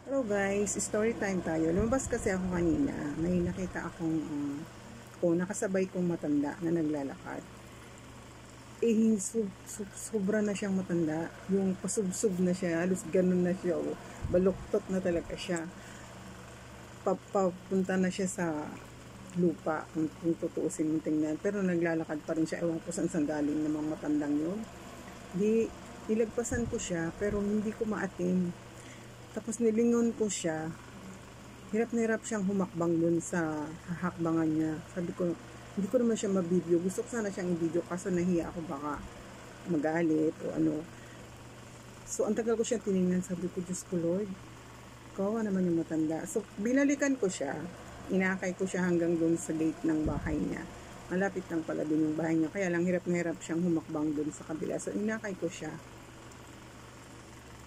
Hello guys, story time tayo. Lumabas kasi ako kanina. May nakita akong nakasabay kong matanda na naglalakad. Sobra na siyang matanda. Yung pasubsob na siya, halos ganun na siya. Baluktot na talaga siya. Papunta na siya sa lupa, kung tutuusin mo tingnan. Pero naglalakad pa rin siya. Ewan ko saan galing ng mga matandang yun. Nilagpasan ko siya, pero hindi ko maatim. Tapos nilingon ko siya. Hirap na hirap siyang humakbang dun sa hahakbangan niya. Sabi ko, hindi ko naman siya mabideo. Gusto ko sana siyang i-video kaso nahiya ako baka magalit o ano. So, ang tagal ko siya tinignan. Sabi ko, Diyos ko Lord, kawawa naman yung matanda. So, binalikan ko siya. Inakay ko siya hanggang dun sa gate ng bahay niya. Malapit lang pala dun yung bahay niya. Kaya lang hirap na hirap siyang humakbang dun sa kabila. So, inakay ko siya.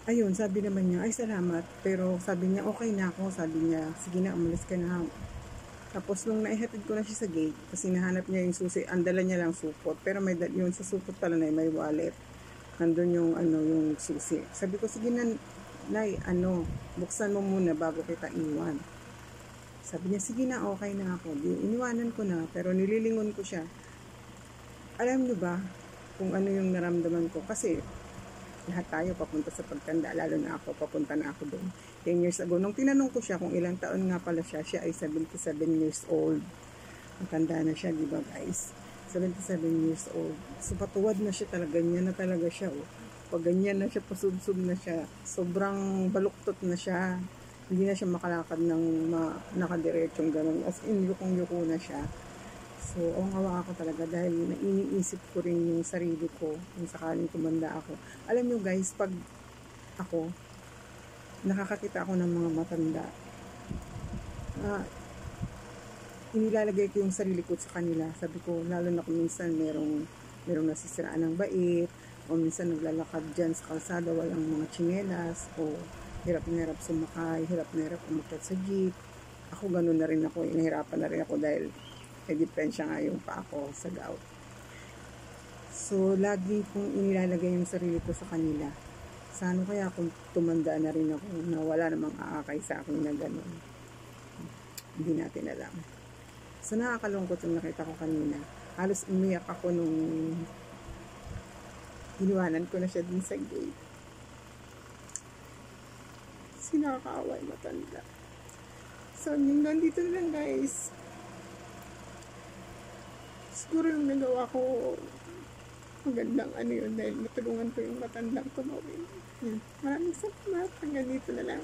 Ayun, sabi naman niya, ay salamat. Pero sabi niya, okay na ako. Sabi niya, sige na, umalis ka na. Tapos nung naihatid ko na siya sa gate, kasi nahanap niya yung susi, ang dala niya lang supot. Pero may yun sa supot pala na may wallet. Nandun yung, yung susi. Sabi ko, sige na, Nay, buksan mo muna bago kita iwan. Sabi niya, sige na, okay na ako. Iniwanan ko na, pero nililingon ko siya. Alam niyo ba kung ano yung naramdaman ko? Kasi lahat tayo papunta sa pagtanda, lalo na ako, papunta na ako doon. 10 years ago, nung tinanong ko siya kung ilang taon nga pala siya, siya ay 77 years old. Matanda na siya, di ba guys? 77 years old. So patuwad na siya talaga, ganyan na talaga siya. Oh. Pag ganyan na siya, pasubsob na siya, sobrang baluktot na siya. Hindi na siya makalakad ng nakadiretsyong gano'n. As in, yukong-yuko na siya. So, ang awa ako talaga dahil iniisip ko rin yung sarili ko kung sakaling tumanda ako. Alam nyo guys, pag ako, nakakakita ako ng mga matanda, inilalagay ko yung sarili ko sa kanila. Sabi ko, lalo na kung minsan merong nasisiraan ng bait, o minsan naglalakad dyan sa kalsada, walang mga tsinelas, o hirap na hirap sumakay, hirap na hirap umakyat sa jeep. Ako ganun na rin ako, inahirapan na rin ako dahil may dipensya nga yung pa ako sa gout. So, lagi kong inilalagay yung sarili ko sa kanila. Saan kaya kung tumanda na rin ako na wala namang aakay sa akin na gano'n. Hindi natin alam. So, nakakalungkot yung nakita ko kanina. Halos umiyak ako nung iniwanan ko na siya dun sa gate. Sinakakaway matanda. So, nandito na lang guys. Siguro yung nagawa ko magandang yun dahil matulungan ko yung matandang tumawin. Maraming salamat. Hanggang dito na lang.